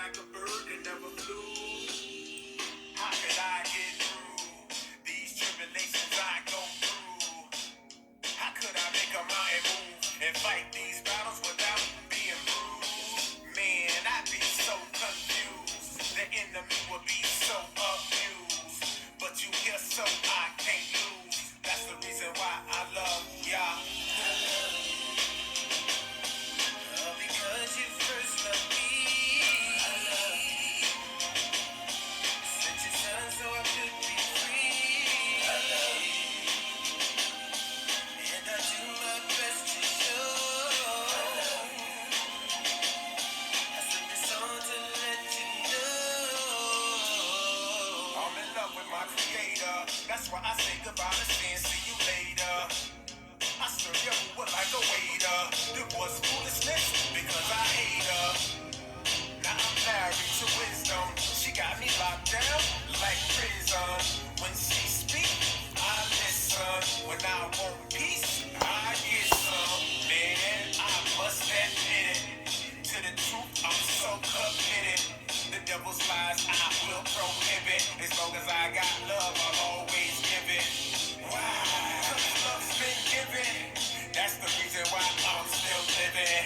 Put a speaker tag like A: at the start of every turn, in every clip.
A: like a bird that never flew. How could I get through these tribulations I go through? How could I make a mountain move and fight these battles without being bruised? Man, I'd be so confused. The enemy would be so abused. But you here so I can't lose. That's the reason why I love y'all. Because you first loved me. I love you. Sent your son so I could be free. I love you. And I do my best to show. I love you. I sing this song to let you know. I'm in love with my creator. That's why I say goodbye to sin. See you later. I serve you like a waiter. It was foolishness because I hate her. Now I'm married to wisdom. She got me locked down like prison. When she speak, I listen. When I want peace, I get some. Man, I must admit it. To the truth, I'm so committed. The devil's lies I will prohibit. As long as I got love, I'll always give it. Why? 'Cause love's been given. That's the reason why I'm still living.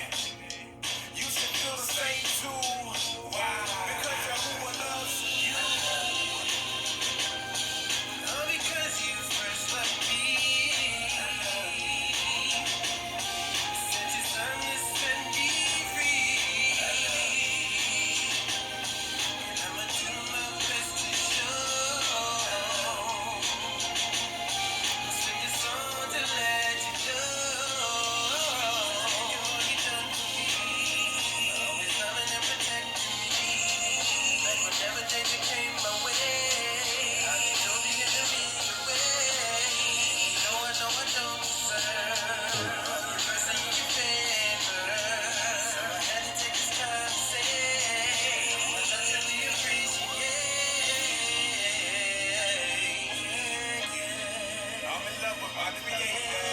A: You should feel the same too. Why? Because everyone loves you. All because you first loved me. Sent your son to set me free. And I'ma do my best to show. Sing a song to let you know. You're all you done for me. Always loving and protecting me. Like whenever danger came my way, I drove the enemy away. No, I don't deserve your mercy and your favor. So I had to take this time to say how much I truly appreciate. I'm in love with my creator.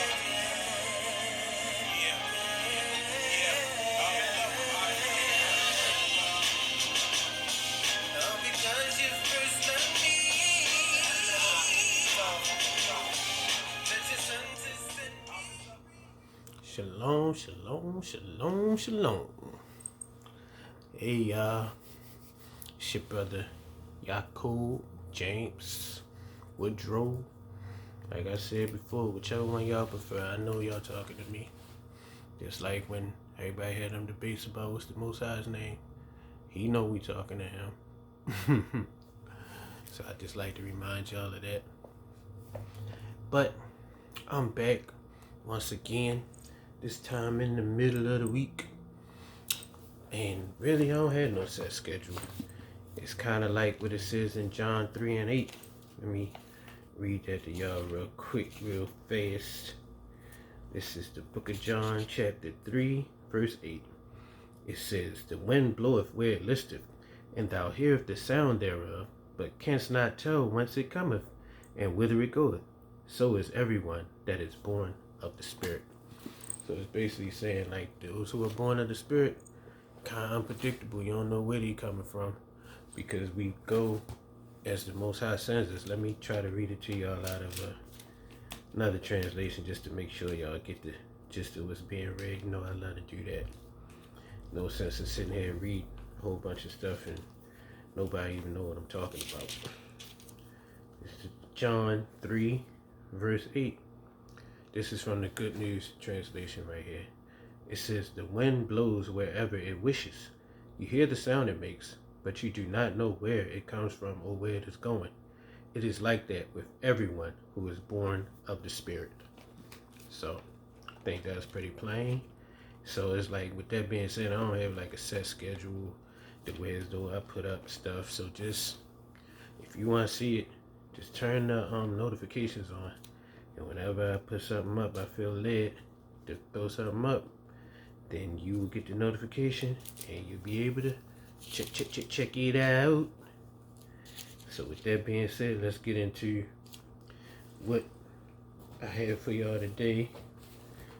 A: Yeah, I'm in love with my creator. All because you first loved me. Let your son to set me.
B: Shalom, shalom, shalom, shalom. Hey y'all, it's your brother Yaakov James Woodrow. Like I said before, whichever one y'all prefer, I know y'all talking to me. Just like when everybody had them debates about what's the Most High's name. He know we talking to him. So I just like to remind y'all of that. But I'm back once again, this time in the middle of the week. And really I don't have no set schedule. It's kind of like what it says in John 3:8. Let me read that to y'all real quick, real fast. This is the book of John, chapter 3, verse 8. It says, "The wind bloweth where it listeth, and thou hearest the sound thereof, but canst not tell whence it cometh, and whither it goeth. So is everyone that is born of the Spirit." So it's basically saying, like, those who are born of the Spirit, kind of unpredictable. You don't know where they coming from, because we go as the Most High sends us. Let me try to read it to y'all out of another translation, just to make sure y'all get the gist of what's being read. You know I love to do that. No sense in sitting here and read a whole bunch of stuff and nobody even know what I'm talking about. This is John 3, verse 8. This is from the Good News translation right here. It says, "The wind blows wherever it wishes. You hear the sound it makes, but you do not know where it comes from or where it is going. It is like that with everyone who is born of the Spirit." So I think that's pretty plain. So it's like, with that being said, I don't have like a set schedule the way as though I put up stuff. So just, if you want to see it, just turn the notifications on. And whenever I put something up, I feel led to throw something up, then you will get the notification and you'll be able to check it out. So with that being said, let's get into what I have for y'all today,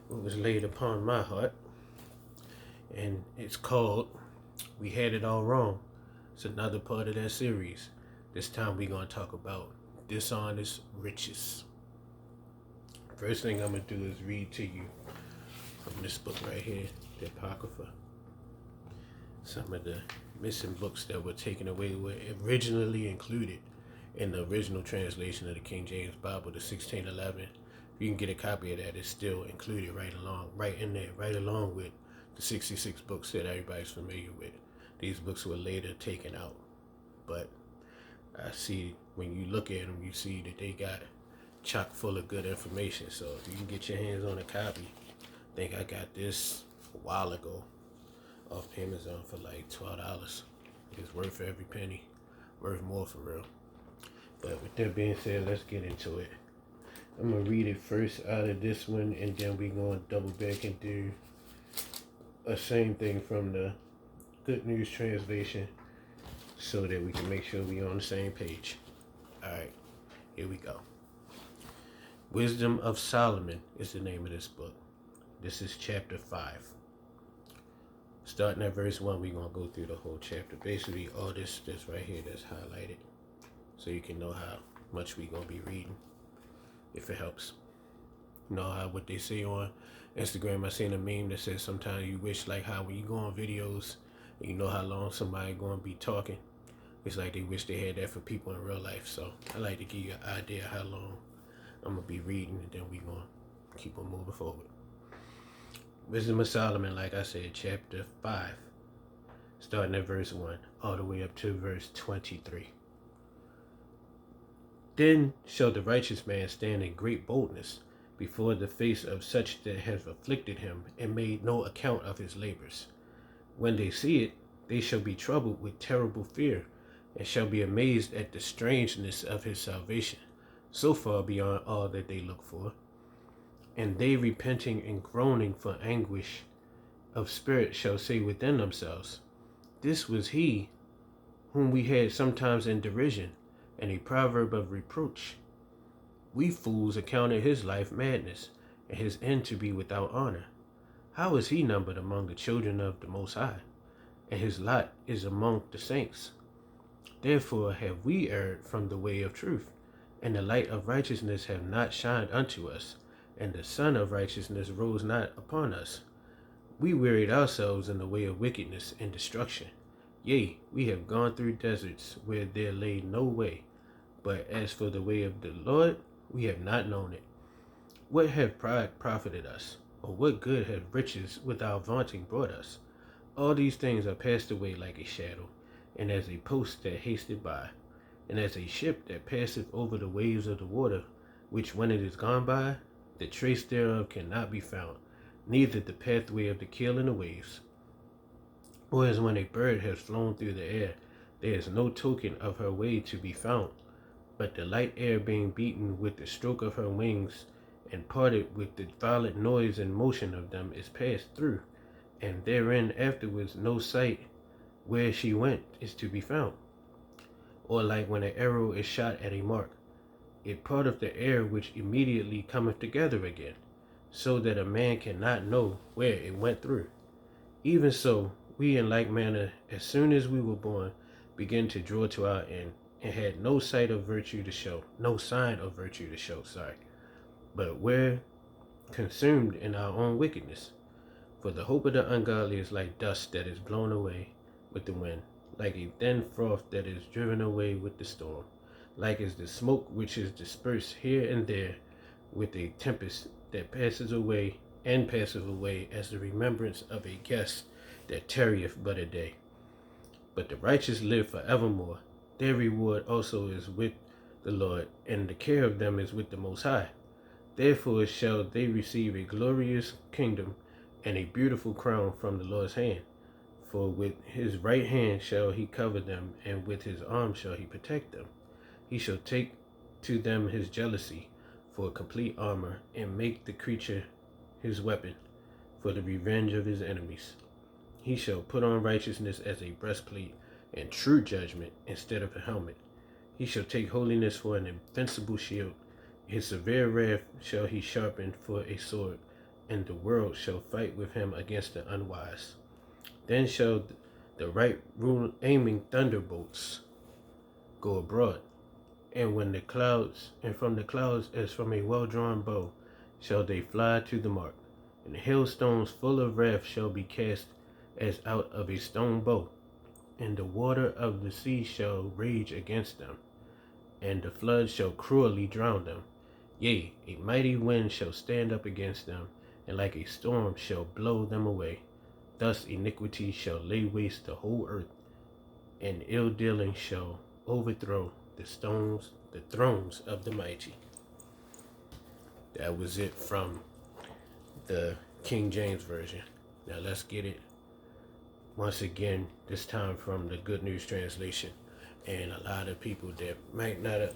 B: what was laid upon my heart. And it's called, "We Had It All Wrong, It's another part of that series. This time we're going to talk about dishonest riches. First thing I'm going to do is read to you from this book right here, the Apocrypha. Some of the missing books that were taken away were originally included in the original translation of the King James Bible, the 1611. If you can get a copy of that, it's still included right in there, right along with the 66 books that everybody's familiar with. These books were later taken out, but I see when you look at them, you see that they got chock full of good information. So if you can get your hands on a copy, I think I got this a while ago off Amazon for like $12. It's worth every penny, worth more for real. But with that being said, let's get into it. I'm gonna read it first out of this one, and then we're gonna double back and do a same thing from the Good News translation so that we can make sure we're on the same page. Alright, here we go. Wisdom of Solomon is the name of this book. This is chapter 5. Starting at verse 1, we're going to go through the whole chapter. Basically, all this right here that's highlighted, so you can know how much we're going to be reading, if it helps. You know how what they say on Instagram, I seen a meme that says sometimes you wish like how when you go on videos and you know how long somebody going to be talking, it's like they wish they had that for people in real life. So I like to give you an idea how long I'm going to be reading, and then we're going to keep on moving forward. Wisdom of Solomon, like I said, chapter 5, starting at verse 1, all the way up to verse 23. Then shall the righteous man stand in great boldness before the face of such that have afflicted him and made no account of his labors. When they see it, they shall be troubled with terrible fear, and shall be amazed at the strangeness of his salvation, so far beyond all that they look for. And they repenting and groaning for anguish of spirit shall say within themselves, this was he whom we had sometimes in derision, and a proverb of reproach. We fools accounted his life madness, and his end to be without honor. How is he numbered among the children of the Most High, and his lot is among the saints? Therefore have we erred from the way of truth, and the light of righteousness have not shined unto us, and the sun of righteousness rose not upon us. We wearied ourselves in the way of wickedness and destruction. Yea, we have gone through deserts where there lay no way. But as for the way of the Lord, we have not known it. What have pride profited us? Or what good have riches without vaunting brought us? All these things are passed away like a shadow, and as a post that hasteth by, and as a ship that passeth over the waves of the water, which when it is gone by, the trace thereof cannot be found, neither the pathway of the keel in the waves. Or as when a bird has flown through the air, there is no token of her way to be found, but the light air being beaten with the stroke of her wings, and parted with the violent noise and motion of them, is passed through, and therein afterwards no sight where she went is to be found. Or like when an arrow is shot at a mark, it parteth the air which immediately cometh together again, so that a man cannot know where it went through. Even so, we in like manner, as soon as we were born, begin to draw to our end, and had no sign of virtue to show, but were consumed in our own wickedness. For the hope of the ungodly is like dust that is blown away with the wind, like a thin froth that is driven away with the storm, like as the smoke which is dispersed here and there with a tempest that passes away as the remembrance of a guest that tarrieth but a day. But the righteous live forevermore. Their reward also is with the Lord, and the care of them is with the Most High. Therefore shall they receive a glorious kingdom and a beautiful crown from the Lord's hand. For with his right hand shall he cover them, and with his arm shall he protect them. He shall take to them his jealousy for complete armor, and make the creature his weapon for the revenge of his enemies. He shall put on righteousness as a breastplate, and true judgment instead of a helmet. He shall take holiness for an invincible shield. His severe wrath shall he sharpen for a sword, and the world shall fight with him against the unwise. Then shall the right rule aiming thunderbolts go abroad. And when the clouds, and from the clouds as from a well-drawn bow, shall they fly to the mark. And hailstones full of wrath shall be cast as out of a stone bow. And the water of the sea shall rage against them, and the flood shall cruelly drown them. Yea, a mighty wind shall stand up against them, and like a storm shall blow them away. Thus iniquity shall lay waste the whole earth, and ill dealing shall overthrow the thrones of the mighty. That was it from the King James Version. Now let's get it once again, this time from the Good News Translation. And a lot of people that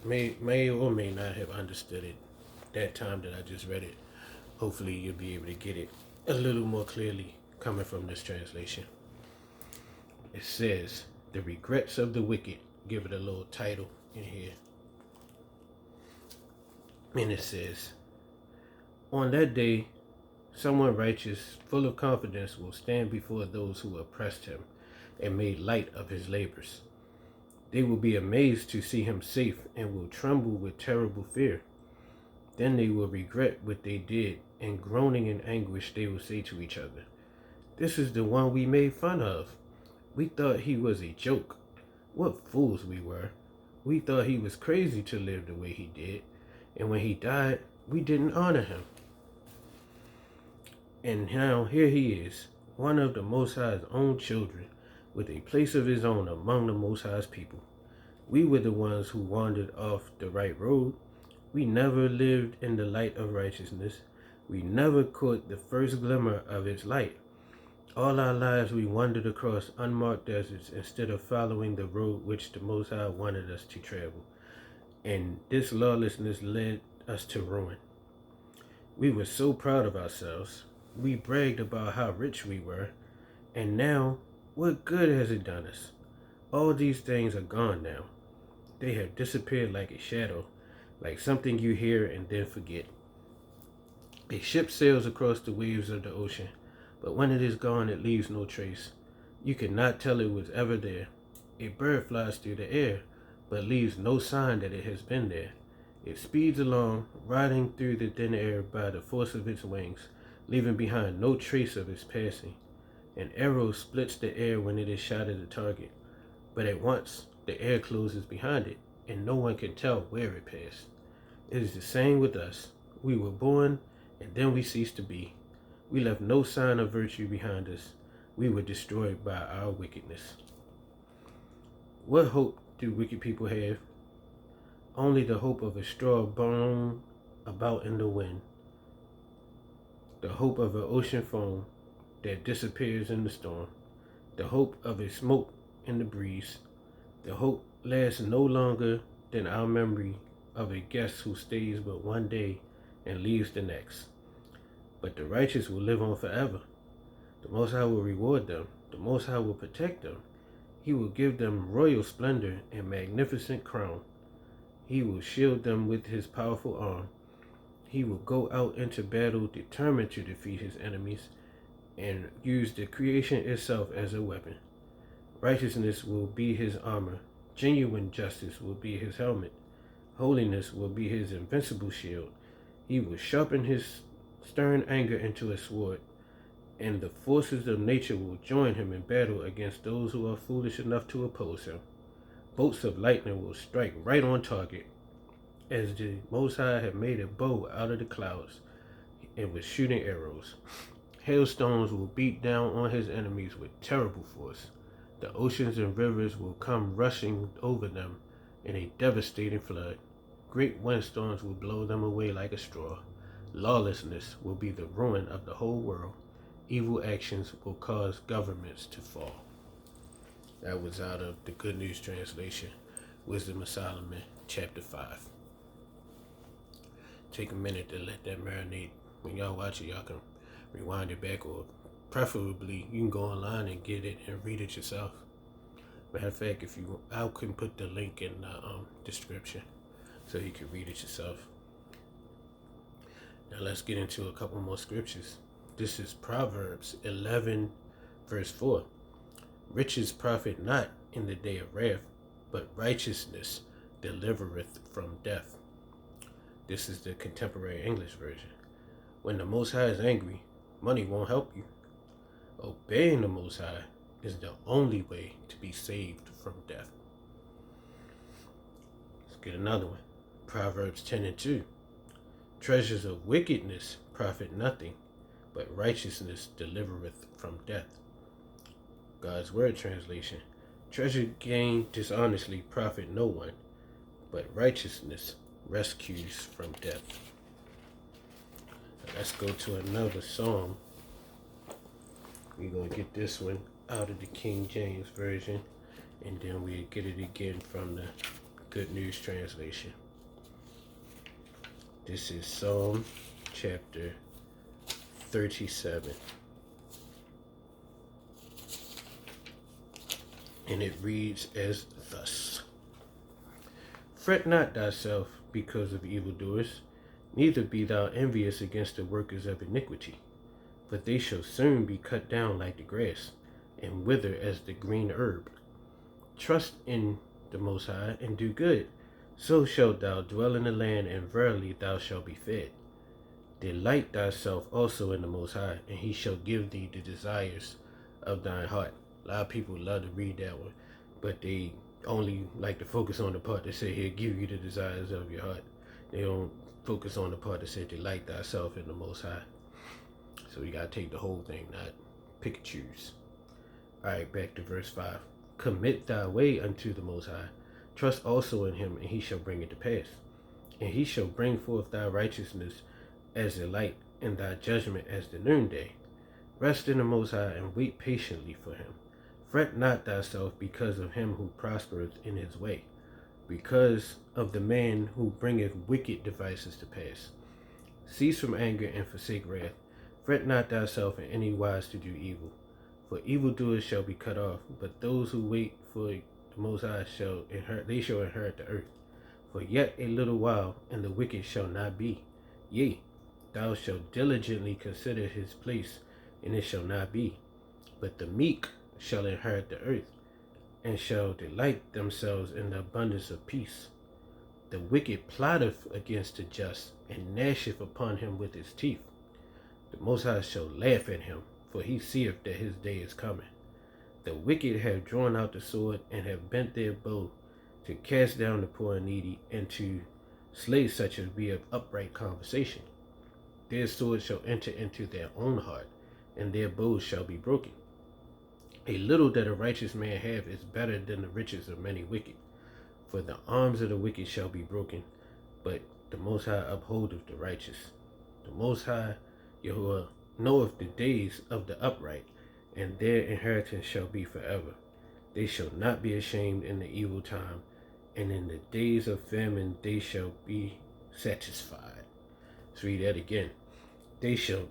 B: may or may not have understood it that time that I just read it, hopefully you'll be able to get it a little more clearly coming from this translation. It says, "The regrets of the wicked." Give it a little title in here. And it says, "On that day, someone righteous, full of confidence, will stand before those who oppressed him and made light of his labors. They will be amazed to see him safe and will tremble with terrible fear. Then they will regret what they did, and groaning in anguish they will say to each other, 'This is the one we made fun of. We thought he was a joke. What fools we were. We thought he was crazy to live the way he did, and when he died, we didn't honor him. And now here he is, one of the Most High's own children, with a place of his own among the Most High's people. We were the ones who wandered off the right road. We never lived in the light of righteousness. We never caught the first glimmer of its light. All our lives we wandered across unmarked deserts instead of following the road which the Most High wanted us to travel. And this lawlessness led us to ruin. We were so proud of ourselves. We bragged about how rich we were. And now, what good has it done us? All these things are gone now. They have disappeared like a shadow, like something you hear and then forget. A ship sails across the waves of the ocean, but when it is gone, it leaves no trace. You cannot tell it was ever there. A bird flies through the air, but leaves no sign that it has been there. It speeds along, riding through the thin air by the force of its wings, leaving behind no trace of its passing. An arrow splits the air when it is shot at a target, but at once the air closes behind it, and no one can tell where it passed. It is the same with us. We were born, and then we ceased to be. We left no sign of virtue behind us. We were destroyed by our wickedness. What hope do wicked people have? Only the hope of a straw blown about in the wind. The hope of an ocean foam that disappears in the storm. The hope of a smoke in the breeze. The hope lasts no longer than our memory of a guest who stays but one day and leaves the next. But the righteous will live on forever. The Most High will reward them. The Most High will protect them. He will give them royal splendor and magnificent crown. He will shield them with his powerful arm. He will go out into battle determined to defeat his enemies and use the creation itself as a weapon. Righteousness will be his armor. Genuine justice will be his helmet. Holiness will be his invincible shield. He will sharpen his stern anger into a sword, and the forces of nature will join him in battle against those who are foolish enough to oppose him. Bolts of lightning will strike right on target, as the Most High had made a bow out of the clouds and was shooting arrows. Hailstones will beat down on his enemies with terrible force. The oceans and rivers will come rushing over them in a devastating flood. Great windstorms will blow them away like a straw. Lawlessness will be the ruin of the whole world. Evil actions will cause governments to fall. That was out of the Good News Translation, Wisdom of Solomon, chapter 5. Take a minute to let that marinate. When y'all watch it, y'all can rewind it back, or preferably you can go online and get it and read it yourself. Matter of fact, I can put the link in the description so you can read it yourself. Now let's get into a couple more scriptures. This is Proverbs 11, verse 4. Riches profit not in the day of wrath, but righteousness delivereth from death. This is the contemporary English version. When the Most High is angry, money won't help you. Obeying the Most High is the only way to be saved from death. Let's get another one. Proverbs 10:2. Treasures of wickedness profit nothing, but righteousness delivereth from death. God's Word translation. Treasure gained dishonestly profit no one, but righteousness rescues from death. Now let's go to another psalm. We're going to get this one out of the King James Version, and then we'll get it again from the Good News Translation. This is Psalm chapter 37. And it reads as thus. Fret not thyself because of evildoers, neither be thou envious against the workers of iniquity, for they shall soon be cut down like the grass, and wither as the green herb. Trust in the Most High, and do good, so shalt thou dwell in the land, and verily thou shalt be fed. Delight thyself also in the Most High, and he shall give thee the desires of thine heart. A lot of people love to read that one, but they only like to focus on the part that say he'll give you the desires of your heart. They don't focus on the part that said delight thyself in the Most High. So you gotta take the whole thing, not pick and choose. Alright, back to verse 5. Commit thy way unto the Most High. Trust also in him, and he shall bring it to pass. And he shall bring forth thy righteousness as the light, and thy judgment as the noonday. Rest in the Most High, and wait patiently for him. Fret not thyself because of him who prospereth in his way, because of the man who bringeth wicked devices to pass. Cease from anger and forsake wrath. Fret not thyself in any wise to do evil, for evildoers shall be cut off, but those who wait for the Most High shall inherit the earth. For yet a little while, and the wicked shall not be. Yea, thou shalt diligently consider his place, and it shall not be. But the meek shall inherit the earth, and shall delight themselves in the abundance of peace. The wicked plotteth against the just, and gnasheth upon him with his teeth. The Most High shall laugh at him, for he seeth that his day is coming. The wicked have drawn out the sword, and have bent their bow, to cast down the poor and needy, and to slay such as be of upright conversation. Their sword shall enter into their own heart, and their bows shall be broken. A little that a righteous man have is better than the riches of many wicked. For the arms of the wicked shall be broken, but the Most High upholdeth the righteous. The Most High, Yahuwah, knoweth the days of the upright, and their inheritance shall be forever. They shall not be ashamed in the evil time, and in the days of famine they shall be satisfied. Let's read that again. They shall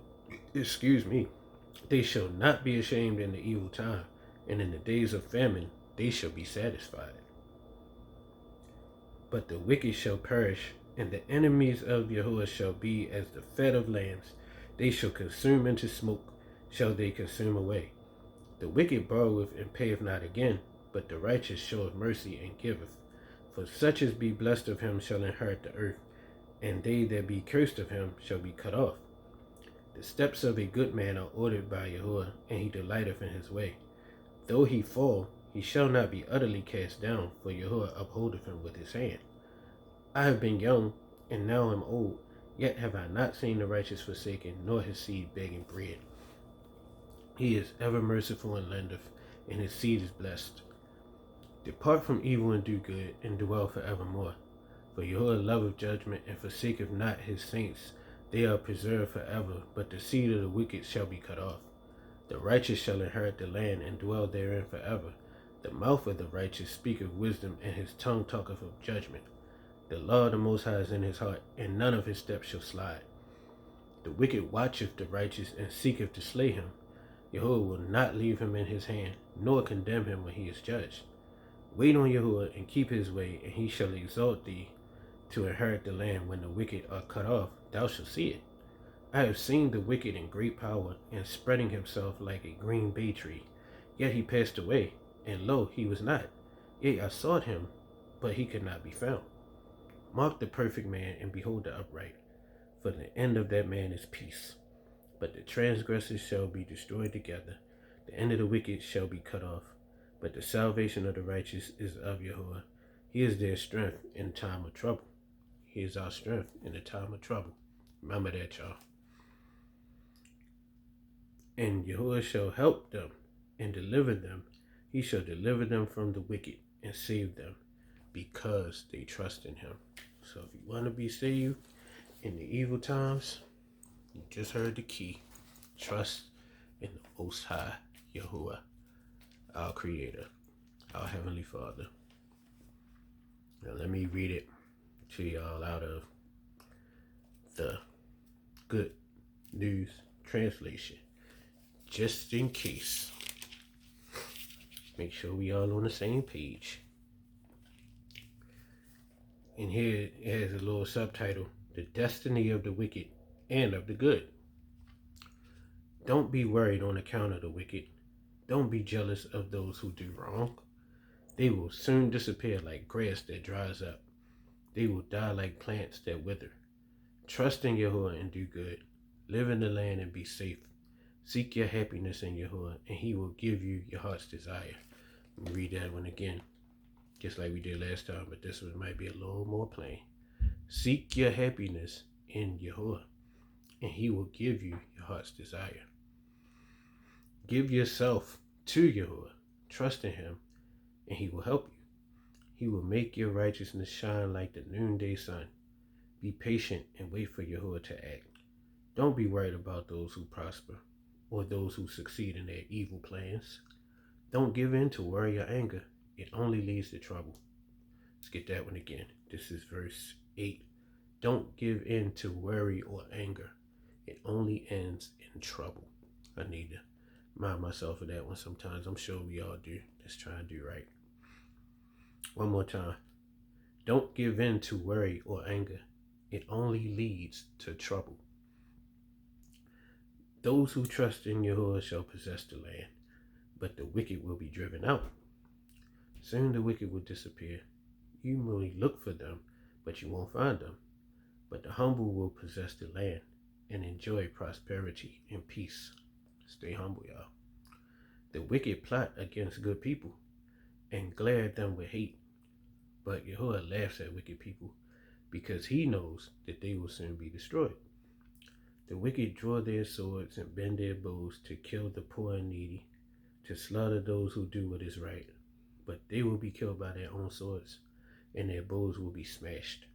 B: not be ashamed in the evil time, and in the days of famine they shall be satisfied. But the wicked shall perish, and the enemies of Yahuwah shall be as the fat of lambs. They shall consume into smoke, shall they consume away. The wicked borroweth and payeth not again, but the righteous showeth mercy and giveth. For such as be blessed of him shall inherit the earth, and they that be cursed of him shall be cut off. The steps of a good man are ordered by Yahuwah, and he delighteth in his way. Though he fall, he shall not be utterly cast down, for Yahuwah upholdeth him with his hand. I have been young, and now am old, yet have I not seen the righteous forsaken, nor his seed begging bread. He is ever merciful and lendeth, and his seed is blessed. Depart from evil and do good, and dwell forevermore. For Yahuwah loveth judgment, and forsaketh not his saints. They are preserved forever, but the seed of the wicked shall be cut off. The righteous shall inherit the land, and dwell therein forever. The mouth of the righteous speaketh wisdom, and his tongue talketh of judgment. The law of the Most High is in his heart, and none of his steps shall slide. The wicked watcheth the righteous, and seeketh to slay him. Yahuwah will not leave him in his hand, nor condemn him when he is judged. Wait on Yahuwah, and keep his way, and he shall exalt thee to inherit the land. When the wicked are cut off, thou shalt see it. I have seen the wicked in great power, and spreading himself like a green bay tree. Yet he passed away, and lo, he was not. Yea, I sought him, but he could not be found. Mark the perfect man, and behold the upright. For the end of that man is peace. But the transgressors shall be destroyed together. The end of the wicked shall be cut off. But the salvation of the righteous is of Yahuwah. He is their strength in time of trouble. He is our strength in the time of trouble. Remember that, y'all. And Yahuwah shall help them and deliver them. He shall deliver them from the wicked and save them because they trust in him. So if you want to be saved in the evil times, you just heard the key. Trust in the Most High Yahuwah, our Creator, our Heavenly Father. Now let me read it to y'all out of the Good News Translation, just in case. Make sure we all on the same page. And here it has a little subtitle, The Destiny of the Wicked and of the Good. Don't be worried on account of the wicked. Don't be jealous of those who do wrong. They will soon disappear like grass that dries up. They will die like plants that wither. Trust in Yahuwah and do good. Live in the land and be safe. Seek your happiness in Yahuwah, and he will give you your heart's desire. Let me read that one again, just like we did last time, but this one might be a little more plain. Seek your happiness in Yahuwah, and he will give you your heart's desire. Give yourself to Yahuwah. Trust in him, and he will help you. He will make your righteousness shine like the noonday sun. Be patient and wait for Yahuwah to act. Don't be worried about those who prosper or those who succeed in their evil plans. Don't give in to worry or anger. It only leads to trouble. Let's get that one again. This is verse 8. Don't give in to worry or anger. It only ends in trouble. I need to remind myself of that one sometimes. I'm sure we all do. Let's try and do right. One more time. Don't give in to worry or anger. It only leads to trouble. Those who trust in Yahuwah shall possess the land, but the wicked will be driven out. Soon the wicked will disappear. You may look for them, but you won't find them. But the humble will possess the land and enjoy prosperity and peace. Stay humble, y'all. The wicked plot against good people and glare at them with hate. But Yahuwah laughs at wicked people because he knows that they will soon be destroyed. The wicked draw their swords and bend their bows to kill the poor and needy, to slaughter those who do what is right. But they will be killed by their own swords, and their bows will be smashed.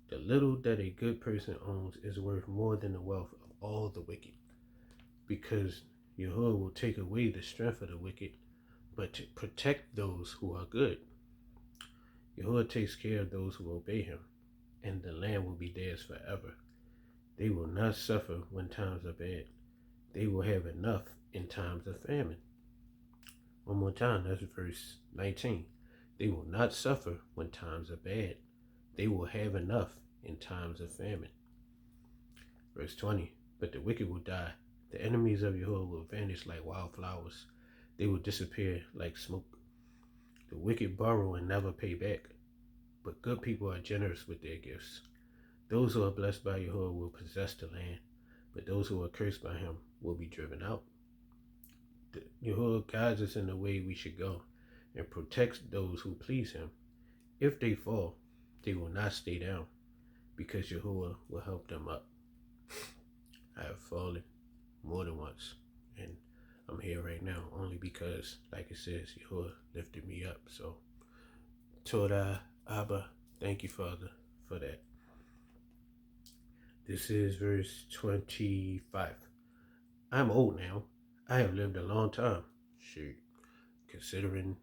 B: The little that a good person owns is worth more than the wealth of all the wicked, because Yahuwah will take away the strength of the wicked, but to protect those who are good. Yahuwah takes care of those who obey him, and the land will be theirs forever. They will not suffer when times are bad. They will have enough in times of famine. One more time, that's verse 19. They will not suffer when times are bad. They will have enough in times of famine. Verse 20. But the wicked will die. The enemies of Yahuwah will vanish like wildflowers. They will disappear like smoke. The wicked borrow and never pay back, but good people are generous with their gifts. Those who are blessed by Yahuwah will possess the land, but those who are cursed by him will be driven out. Yahuwah guides us in the way we should go and protects those who please him. If they fall, they will not stay down, because Yahuwah will help them up. I have fallen more than once, and I'm here right now only because, like it says, Yahuwah lifted me up. So, Todah, Abba, thank you, Father, for that. This is verse 25. I'm old now. I have lived a long time. Shoot, considering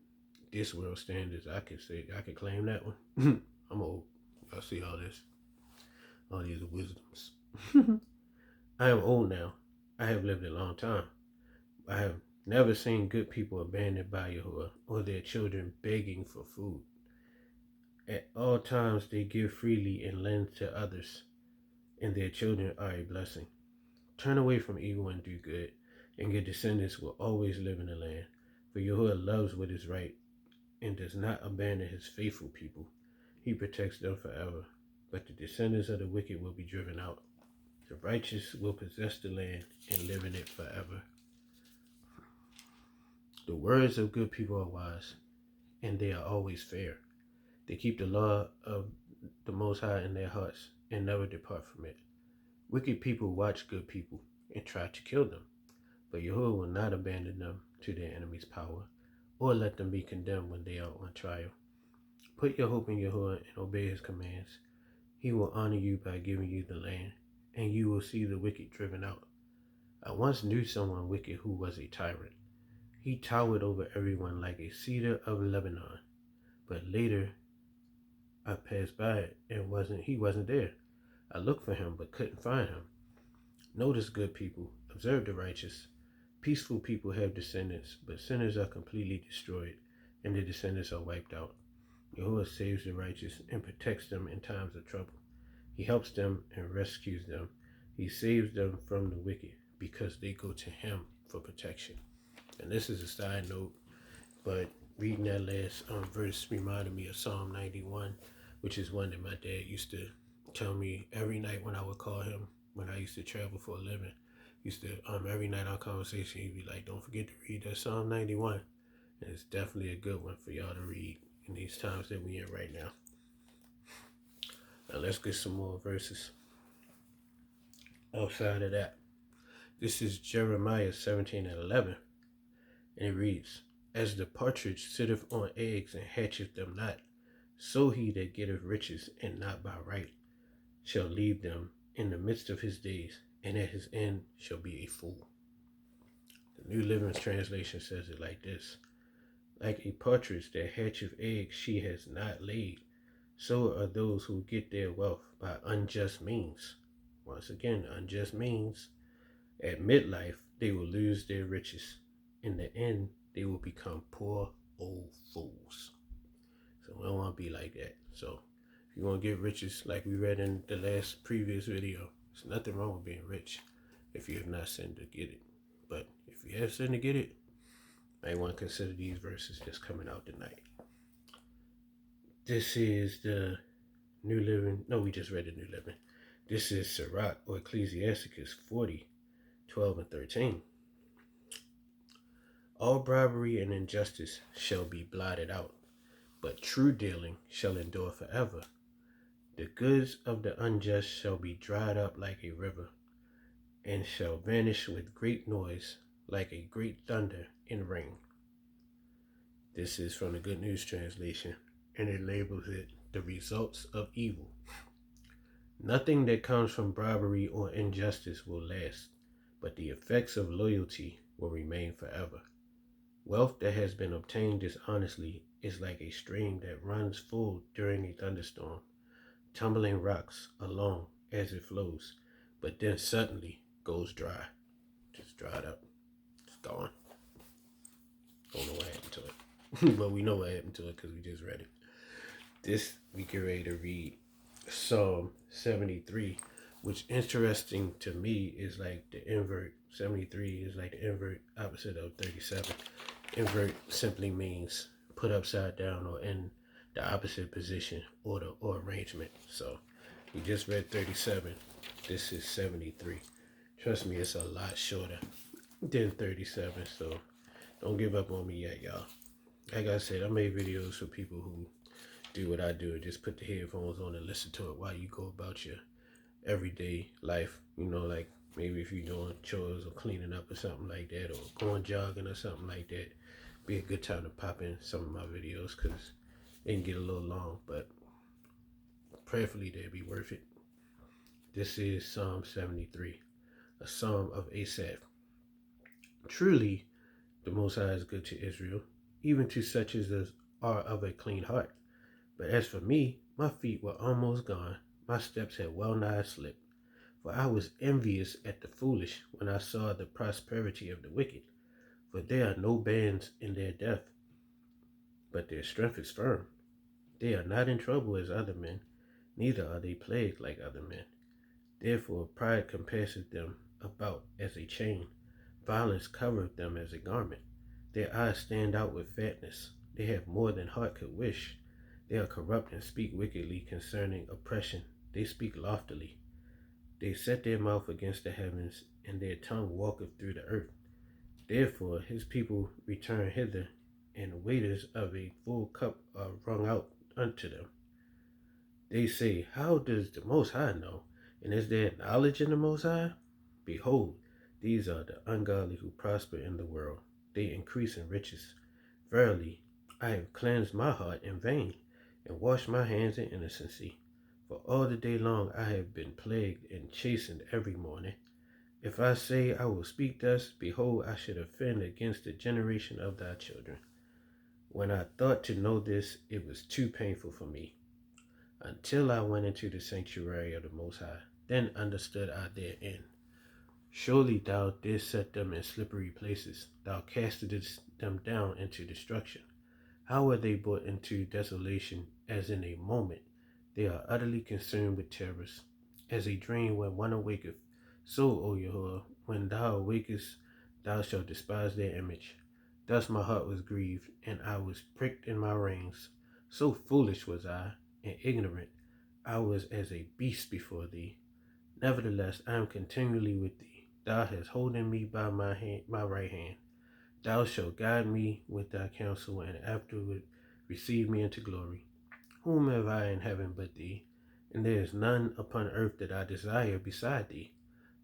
B: this world standards, I could claim that one. I'm old. I see all these wisdoms. I am old now. I have lived a long time. I have never seen good people abandoned by Yahuwah or their children begging for food. At all times they give freely and lend to others, and their children are a blessing. Turn away from evil and do good, and your descendants will always live in the land. For Yahuwah loves what is right and does not abandon his faithful people. He protects them forever. But the descendants of the wicked will be driven out. The righteous will possess the land and live in it forever. The words of good people are wise, and they are always fair. They keep the law of the Most High in their hearts and never depart from it. Wicked people watch good people and try to kill them, but Yahuwah will not abandon them to their enemy's power or let them be condemned when they are on trial. Put your hope in Yahuwah and obey his commands. He will honor you by giving you the land, and you will see the wicked driven out. I once knew someone wicked who was a tyrant. He towered over everyone like a cedar of Lebanon. But later I passed by and he wasn't there. I looked for him but couldn't find him. Notice good people, observe the righteous. Peaceful people have descendants, but sinners are completely destroyed, and the descendants are wiped out. Yahuwah saves the righteous and protects them in times of trouble. He helps them and rescues them. He saves them from the wicked because they go to him for protection. And this is a side note, but reading that last verse reminded me of Psalm 91, which is one that my dad used to tell me every night when I would call him when I used to travel for a living. Every night our conversation, he'd be like, don't forget to read that Psalm 91. And it's definitely a good one for y'all to read in these times that we're in right now. Now let's get some more verses outside of that. This is Jeremiah 17:11, and it reads, As the partridge sitteth on eggs and hatcheth them not, so he that getteth riches and not by right shall leave them in the midst of his days, and at his end shall be a fool. The New Living Translation says it like this: Like a partridge that hatcheth eggs she has not laid, so are those who get their wealth by unjust means. Once again, unjust means. At midlife, they will lose their riches. In the end, they will become poor old fools. So we don't want to be like that. So if you want to get riches, like we read in the last previous video, there's nothing wrong with being rich if you have not sinned to get it. But if you have sinned to get it, you might want to consider these verses just coming out tonight. This is the New Living. No, we just read the New Living. This is Sirach or Ecclesiasticus 40:12 and 13. All bribery and injustice shall be blotted out, but true dealing shall endure forever. The goods of the unjust shall be dried up like a river, and shall vanish with great noise, like a great thunder and rain. This is from the Good News Translation, and it labels it the results of evil. Nothing that comes from bribery or injustice will last, but the effects of loyalty will remain forever. Wealth that has been obtained dishonestly is like a stream that runs full during a thunderstorm, tumbling rocks along as it flows, but then suddenly goes dry. Just dried up. It's gone. Don't know what happened to it. But we know what happened to it because we just read it. This we get ready to read Psalm 73, which interesting to me is like the invert. 73 is like the invert opposite of 37. Invert simply means put upside down or in the opposite position or arrangement. So we just read 37. This is 73. Trust me, it's a lot shorter than 37. So don't give up on me yet, y'all. Like I said, I made videos for people who do what I do and just put the headphones on and listen to it while you go about your everyday life. You know, like maybe if you're doing chores or cleaning up or something like that, or going jogging or something like that, be a good time to pop in some of my videos because they can get a little long, but prayerfully they'll be worth it. This is Psalm 73, a psalm of Asaph. Truly, the Most High is good to Israel, even to such as are of a clean heart. But as for me, my feet were almost gone, my steps had well nigh slipped. For I was envious at the foolish when I saw the prosperity of the wicked. For there are no bands in their death, but their strength is firm. They are not in trouble as other men, neither are they plagued like other men. Therefore pride compasseth them about as a chain, violence covereth them as a garment. Their eyes stand out with fatness. They have more than heart could wish. They are corrupt and speak wickedly concerning oppression. They speak loftily. They set their mouth against the heavens, and their tongue walketh through the earth. Therefore his people return hither, and waiters of a full cup are wrung out unto them. They say, how does the Most High know? And is there knowledge in the Most High? Behold, these are the ungodly who prosper in the world. They increase in riches. Verily, I have cleansed my heart in vain, and washed my hands in innocency. For all the day long I have been plagued and chastened every morning. If I say I will speak thus, behold, I should offend against the generation of thy children. When I thought to know this, it was too painful for me. Until I went into the sanctuary of the Most High, then understood I their end. Surely thou didst set them in slippery places. Thou castedst them down into destruction. How are they brought into desolation as in a moment? They are utterly consumed with terrors. As a dream when one awaketh, so, O Yahuwah, when thou awakest, thou shalt despise their image. Thus my heart was grieved, and I was pricked in my reins. So foolish was I, and ignorant. I was as a beast before thee. Nevertheless, I am continually with thee. Thou hast holden me by my right hand. Thou shalt guide me with thy counsel, and afterward receive me into glory. Whom have I in heaven but thee? And there is none upon earth that I desire beside thee.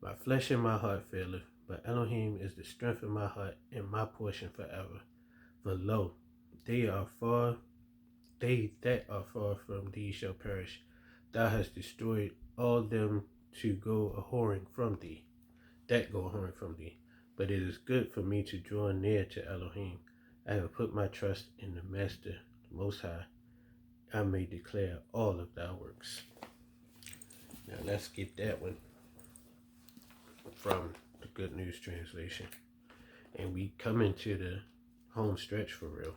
B: My flesh and my heart faileth, but Elohim is the strength of my heart and my portion forever. For lo, they that are far from thee shall perish. Thou hast destroyed all them to go a-whoring from thee, that go a-whoring from thee. But it is good for me to draw near to Elohim. I have put my trust in the Master, the Most High. I may declare all of thy works. Now let's get that one from the Good News Translation. And we come into the home stretch for real.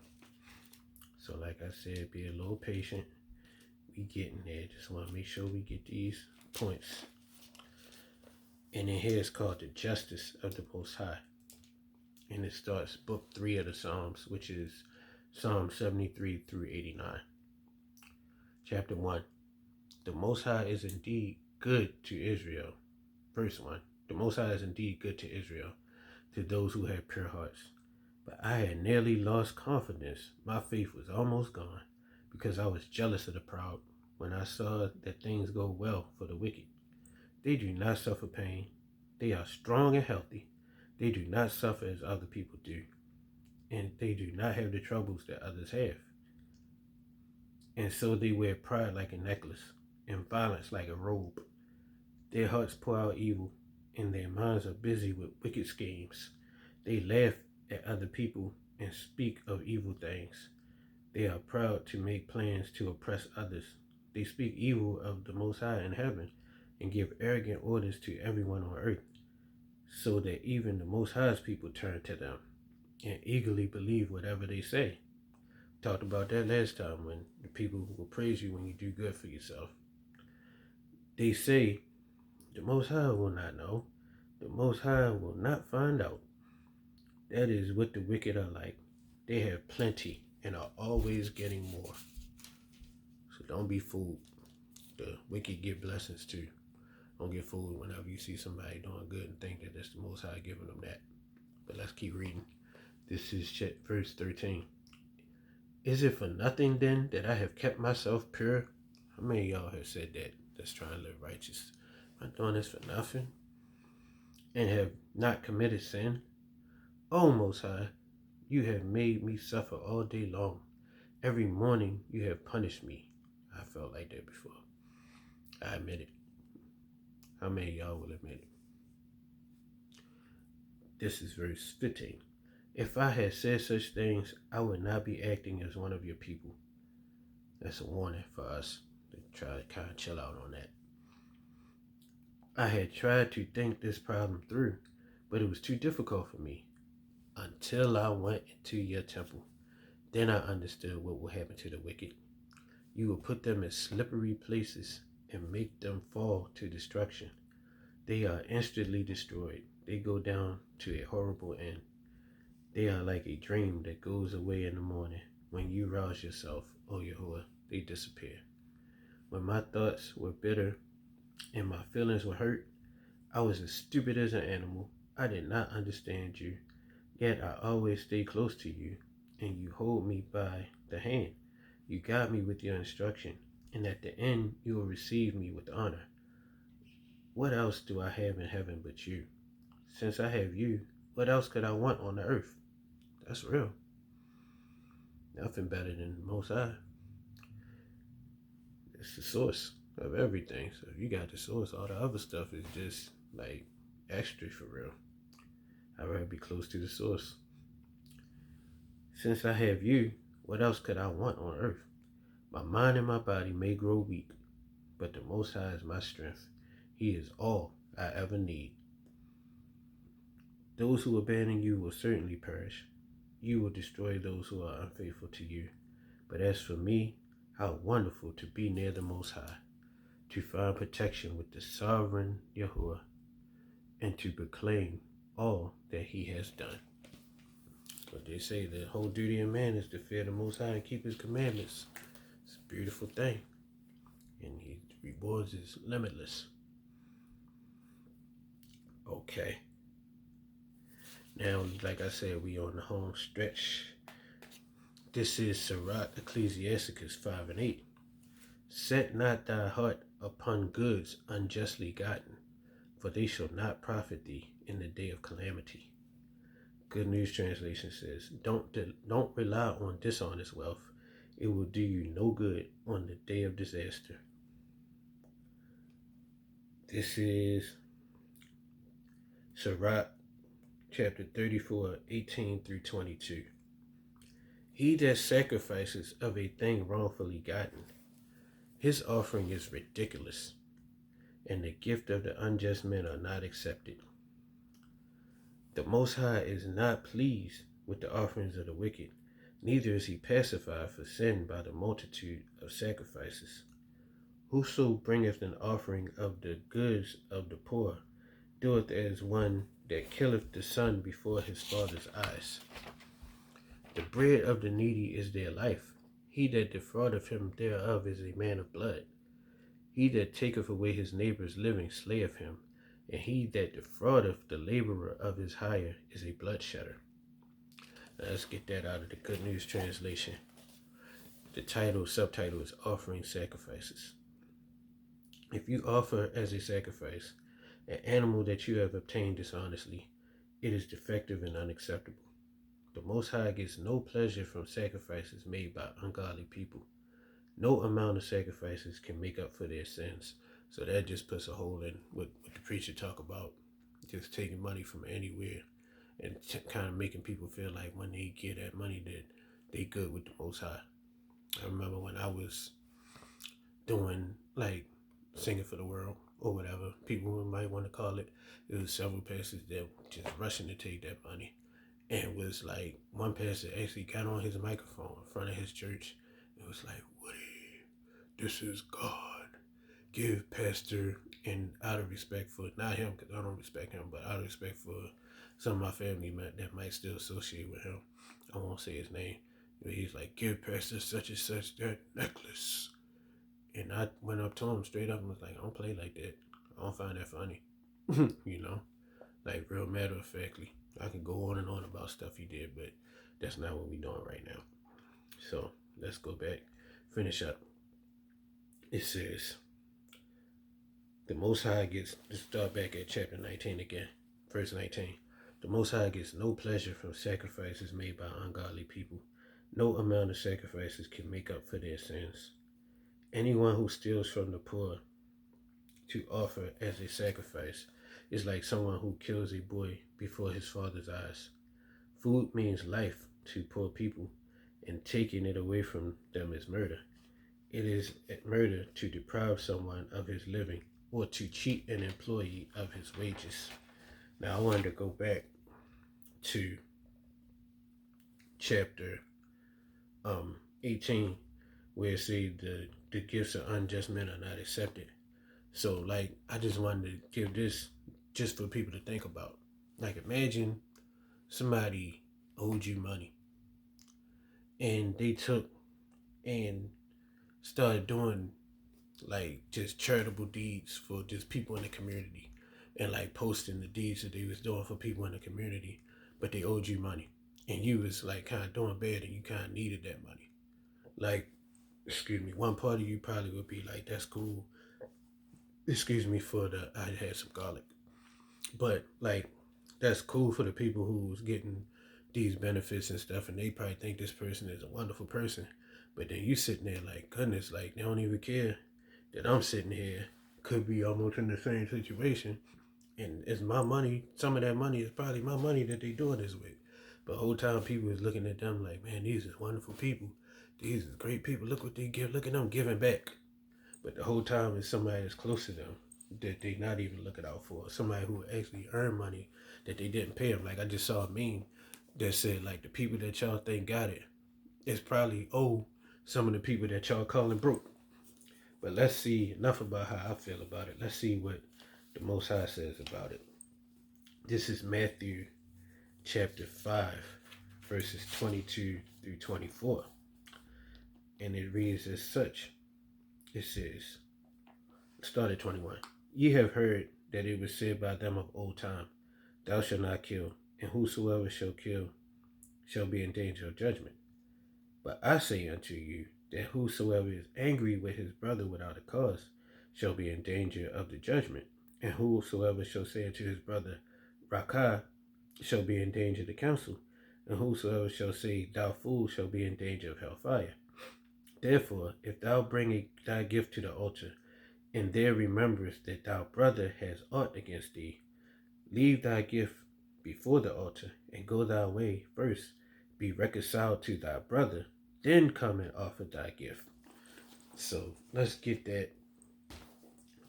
B: So like I said, be a little patient. We getting there. Just want to make sure we get these points. And in here it's called the Justice of the Most High. And it starts book 3 of the Psalms, which is Psalm 73 through 89. Chapter 1. The Most High is indeed good to Israel. Verse 1. The Most High is indeed good to Israel, to those who have pure hearts. But I had nearly lost confidence. My faith was almost gone, because I was jealous of the proud when I saw that things go well for the wicked. They do not suffer pain. They are strong and healthy. They do not suffer as other people do, and they do not have the troubles that others have. And so they wear pride like a necklace, and violence like a robe. Their hearts pour out evil, and their minds are busy with wicked schemes. They laugh at other people and speak of evil things. They are proud to make plans to oppress others. They speak evil of the Most High in heaven and give arrogant orders to everyone on earth, so that even the Most High's people turn to them and eagerly believe whatever they say. Talked about that last time, when the people will praise you when you do good for yourself. They say, the Most High will not know. The Most High will not find out. That is what the wicked are like. They have plenty and are always getting more. So don't be fooled. The wicked get blessings too. Don't get fooled whenever you see somebody doing good and think that that's the Most High giving them that. But let's keep reading. This is verse 13. Is it for nothing then that I have kept myself pure? How many of y'all have said that? That's trying to live righteous. Am I doing this for nothing? And have not committed sin? O Most High, you have made me suffer all day long. Every morning you have punished me. I felt like that before. I admit it. How many of y'all will admit it? This is verse 15. If I had said such things, I would not be acting as one of your people. That's a warning for us to try to kind of chill out on that. I had tried to think this problem through, but it was too difficult for me until I went into your temple. Then I understood what will happen to the wicked. You will put them in slippery places and make them fall to destruction. They are instantly destroyed. They go down to a horrible end. They are like a dream that goes away in the morning. When you rouse yourself, O Yahuwah, they disappear. When my thoughts were bitter and my feelings were hurt, I was as stupid as an animal. I did not understand you, yet I always stay close to you, and you hold me by the hand. You guide me with your instruction, and at the end you will receive me with honor. What else do I have in heaven but you? Since I have you, what else could I want on the earth? That's real. Nothing better than the Most High. It's the source of everything. So if you got the source, all the other stuff is just like extra for real. I'd rather be close to the source. Since I have you, what else could I want on earth? My mind and my body may grow weak, but the Most High is my strength. He is all I ever need. Those who abandon you will certainly perish. You will destroy those who are unfaithful to you. But as for me, how wonderful to be near the Most High, to find protection with the sovereign Yahuwah, and to proclaim all that he has done. But they say the whole duty of man is to fear the Most High and keep his commandments. It's a beautiful thing. And his rewards is limitless. Okay. Now, like I said, we on the home stretch. This is Sirach Ecclesiasticus 5 and 8. Set not thy heart upon goods unjustly gotten, for they shall not profit thee in the day of calamity. Good News Translation says, don't rely on dishonest wealth. It will do you no good on the day of disaster. This is Sirach chapter 34, 18 through 22. He that sacrifices of a thing wrongfully gotten, his offering is ridiculous, and the gift of the unjust men are not accepted. The Most High is not pleased with the offerings of the wicked, neither is he pacified for sin by the multitude of sacrifices. Whoso bringeth an offering of the goods of the poor doeth as one that killeth the son before his father's eyes. The bread of the needy is their life. He that defraudeth him thereof is a man of blood. He that taketh away his neighbor's living slayeth him, and he that defraudeth the laborer of his hire is a bloodshedder. Now let's get that out of the Good News Translation. The subtitle is Offering Sacrifices. If you offer as a sacrifice an animal that you have obtained dishonestly, it is defective and unacceptable. The Most High gets no pleasure from sacrifices made by ungodly people. No amount of sacrifices can make up for their sins. So that just puts a hole in what the preacher talk about, just taking money from anywhere and kind of making people feel like when they get that money that they good with the Most High. I remember when I was doing like singing for the world or whatever people might want to call it, there was several pastors that were just rushing to take that money. And it was like one pastor actually got on his microphone in front of his church. It was like, Woody, this is God. Give pastor, and out of respect for, not him because I don't respect him, but out of respect for some of my family that might still associate with him, I won't say his name. But he's like, give pastor such and such that necklace. And I went up to him straight up and was like, I don't play like that. I don't find that funny. You know, like real matter of factly. I can go on and on about stuff he did, but that's not what we're doing right now. So let's go back, finish up. It says, the Most High gets, let's start back at chapter 19 again, verse 19. The Most High gets no pleasure from sacrifices made by ungodly people. No amount of sacrifices can make up for their sins. Anyone who steals from the poor to offer as a sacrifice is like someone who kills a boy before his father's eyes. Food means life to poor people, and taking it away from them is murder. It is murder to deprive someone of his living or to cheat an employee of his wages. Now I wanted to go back to chapter 18 where it says the gifts of unjust men are not accepted. So like I just wanted to give this just for people to think about. Like imagine somebody owed you money. And they took and started doing like just charitable deeds for just people in the community and like posting the deeds that they was doing for people in the community, but they owed you money. And you was like kind of doing bad and you kind of needed that money. Like, excuse me, one part of you probably would be like, that's cool. Excuse me for the, I had some garlic. But like, that's cool for the people who's getting these benefits and stuff, and they probably think this person is a wonderful person. But then you sitting there like, goodness, like they don't even care that I'm sitting here. Could be almost in the same situation, and it's my money. Some of that money is probably my money that they doing this with. But the whole time people is looking at them like, man, these is wonderful people. These is great people. Look what they give. Look at them giving back. But the whole time it's somebody that's close to them that they not even looking out for. Somebody who actually earned money that they didn't pay them. Like I just saw a meme that said like the people that y'all think got it, it's probably some of the people that y'all calling broke. But let's see, enough about how I feel about it. Let's see what the Most High says about it. This is Matthew chapter 5, verses 22 through 24. And it reads as such. It says, start at 21. Ye have heard that it was said by them of old time, thou shalt not kill, and whosoever shall kill shall be in danger of judgment. But I say unto you, that whosoever is angry with his brother without a cause shall be in danger of the judgment. And whosoever shall say unto his brother, Rakah, shall be in danger of the council. And whosoever shall say, Thou fool, shall be in danger of hellfire. Therefore, if thou bring thy gift to the altar, and there rememberest that thy brother has aught against thee, leave thy gift before the altar, and go thy way first. Be reconciled to thy brother, then come and offer thy gift. So let's get that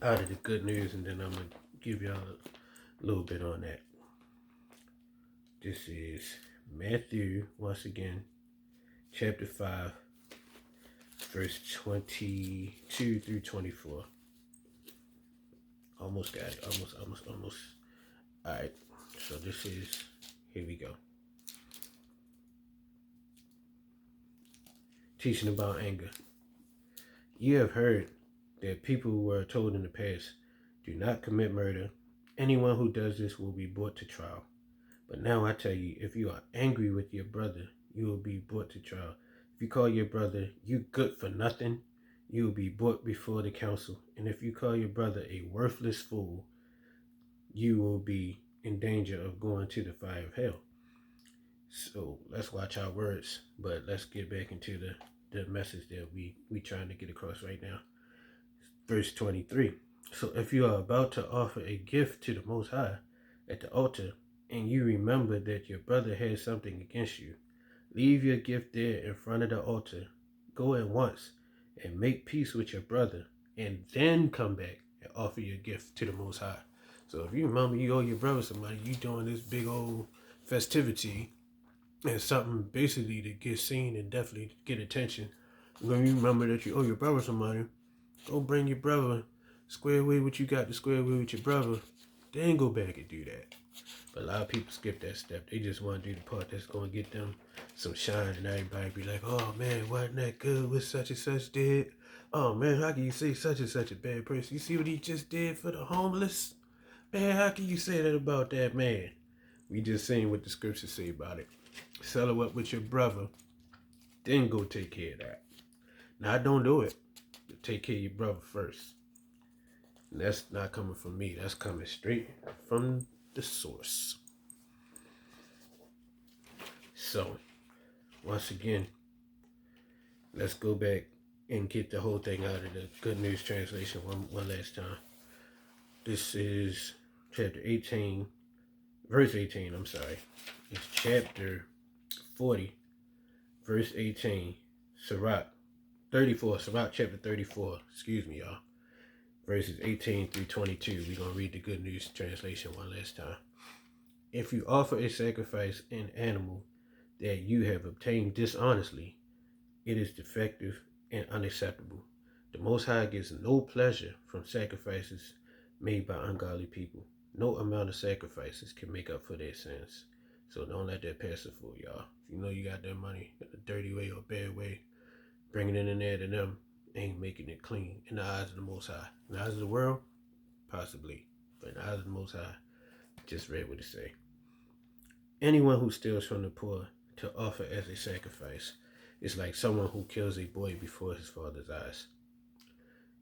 B: out of the good news, and then I'm going to give y'all a little bit on that. This is Matthew, once again, chapter 5, verse 22 through 24. Almost got it. Almost. All right. So this is, here we go. Teaching about anger. You have heard that people were told in the past, do not commit murder. Anyone who does this will be brought to trial. But now I tell you, if you are angry with your brother, you will be brought to trial. If you call your brother, you good for nothing, you will be brought before the council. And if you call your brother a worthless fool, you will be in danger of going to the fire of hell. So let's watch our words, but let's get back into the message that we trying to get across right now. Verse 23. So if you are about to offer a gift to the Most High at the altar, and you remember that your brother has something against you, leave your gift there in front of the altar. Go at once and make peace with your brother, and then come back and offer your gift to the Most High. So if you remember you owe your brother some money, you doing this big old festivity and something basically to get seen and definitely get attention. When you remember that you owe your brother some money, go bring your brother, square away what you got to square away with your brother, then go back and do that. But a lot of people skip that step. They just want to do the part that's going to get them some shine, and everybody be like, oh man, wasn't that good what such and such did? Oh man, how can you say such and such a bad person? You see what he just did for the homeless? Man, how can you say that about that man? We just saying what the scriptures say about it. Settle up with your brother, then go take care of that. Now, don't do it. Take care of your brother first. And that's not coming from me. That's coming straight from the source. So, once again, let's go back and get the whole thing out of the Good News Translation one last time. This is chapter 18, verse 18, I'm sorry. It's chapter 40, verse 18, Sirach 34, Sirach chapter 34, excuse me, y'all. Verses 18 through 22. We're going to read the Good News Translation one last time. If you offer a sacrifice an animal that you have obtained dishonestly, it is defective and unacceptable. The Most High gets no pleasure from sacrifices made by ungodly people. No amount of sacrifices can make up for their sins. So don't let that pass it fool y'all. If you know you got that money in a dirty way or a bad way, bringing it in there to them ain't making it clean in the eyes of the Most High. In the eyes of the world, possibly. But in the eyes of the Most High, just read what it say. Anyone who steals from the poor to offer as a sacrifice is like someone who kills a boy before his father's eyes.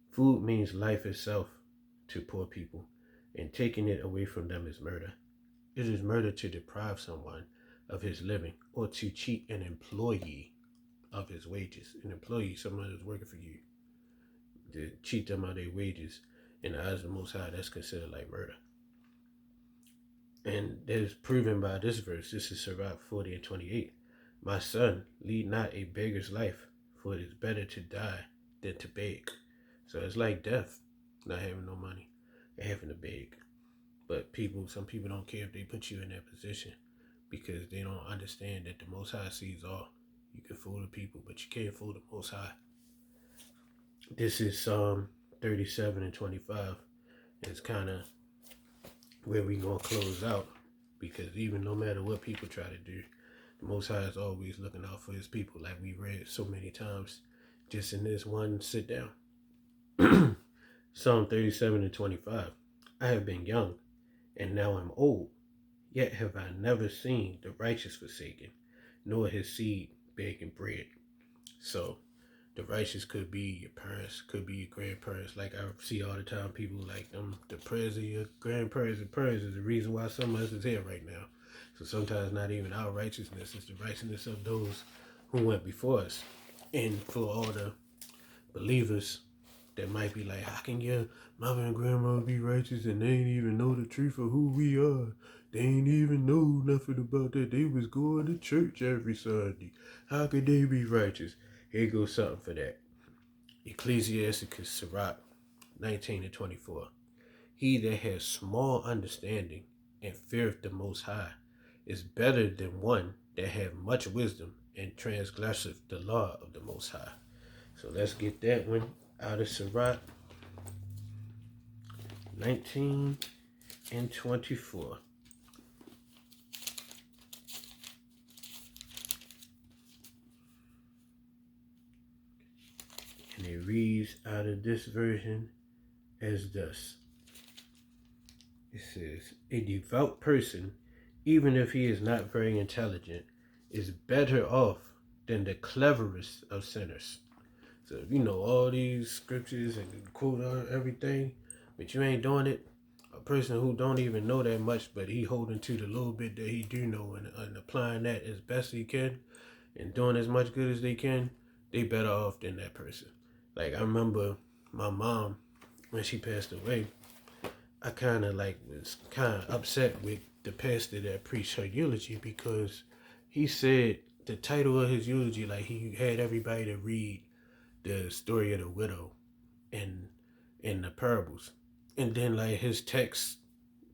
B: Food means life itself to poor people, and taking it away from them is murder. It is murder to deprive someone of his living or to cheat an employee of his wages. An employee, someone who's working for you, to cheat them of their wages in the eyes of the Most High, that's considered like murder. And that is proven by this verse. This is Sirach 40 and 28. My son, lead not a beggar's life, for it is better to die than to beg. So it's like death, not having no money and having to beg. But some people don't care if they put you in that position because they don't understand that the Most High sees all. You can fool the people, but you can't fool the Most High. This is Psalm 37 and 25. It's kind of where we gonna close out, because even no matter what people try to do, the Most High is always looking out for his people, like we read so many times just in this one sit down. Psalm 37 and 25. I have been young, and now I'm old, yet have I never seen the righteous forsaken, nor his seed begging bread. So the righteous could be your parents, could be your grandparents. Like I see all the time, people like them, the prayers of your grandparents and parents is the reason why some of us is here right now. So sometimes not even our righteousness, it's the righteousness of those who went before us. And for all the believers that might be like, how can your mother and grandmother be righteous and they ain't even know the truth of who we are? They ain't even know nothing about that. They was going to church every Sunday. How could they be righteous? Here goes something for that. Ecclesiasticus Sirach 19 and 24. He that has small understanding and feareth the Most High is better than one that have much wisdom and transgresseth the law of the Most High. So let's get that one out of Sirach 19 and 24. And it reads out of this version as thus. It says, a devout person, even if he is not very intelligent, is better off than the cleverest of sinners. So if you know all these scriptures and quote everything, but you ain't doing it, a person who don't even know that much, but he holding to the little bit that he do know and applying that as best he can and doing as much good as they can, they better off than that person. Like I remember my mom, when she passed away, I kind of was kind of upset with the pastor that preached her eulogy, because he said the title of his eulogy, like he had everybody to read the story of the widow and in the parables. And then like his text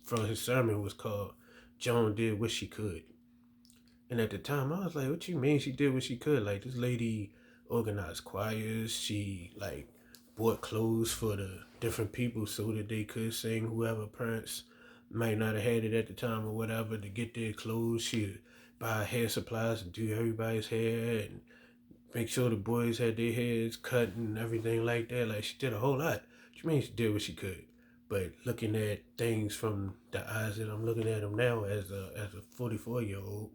B: from his sermon was called Joan Did What She Could. And at the time I was like, what you mean she did what she could? Like this lady organized choirs, she like bought clothes for the different people so that they could sing, whoever parents might not have had it at the time or whatever, to get their clothes. She'd buy hair supplies and do everybody's hair and make sure the boys had their heads cut and everything like that. Like she did a whole lot. Which means she did what she could. But looking at things from the eyes that I'm looking at them now as a 44-year-old,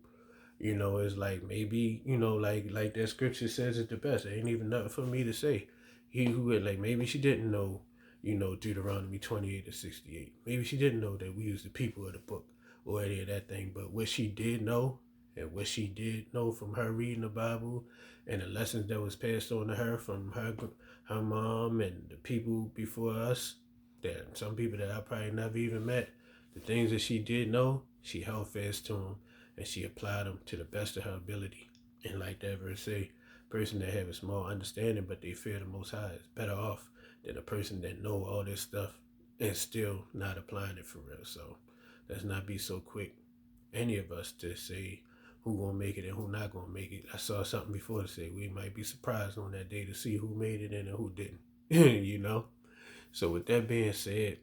B: it's like maybe, like that scripture says it the best. It ain't even nothing for me to say. He who had, like, maybe she didn't know, Deuteronomy 28 to 68. Maybe she didn't know that we was the people of the book or any of that thing. But what she did know, and what she did know from her reading the Bible and the lessons that was passed on to her from her mom and the people before us, that some people that I probably never even met, the things that she did know, she held fast to them and she applied them to the best of her ability. And like that verse say, person that have a small understanding but they fear the Most High is better off than a person that know all this stuff and still not applying it for real. So let's not be so quick, any of us, to say who gonna make it and who not gonna make it. I saw something before to say we might be surprised on that day to see who made it and who didn't. So with that being said,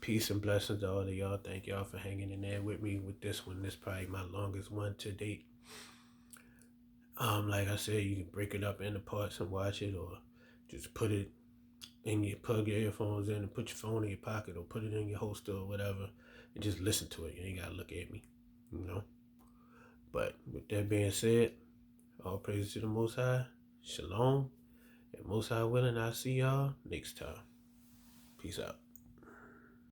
B: Peace and blessings to all of y'all. Thank y'all for hanging in there with me with this one. This is probably my longest one to date. Like I said, you can break it up into parts and watch it, or just put it in your plug your earphones in and put your phone in your pocket, or put it in your holster or whatever, and just listen to it. You ain't gotta look at me, you know. But with that being said, all praise to the Most High. Shalom. And Most High willing, I'll see y'all next time. Peace out.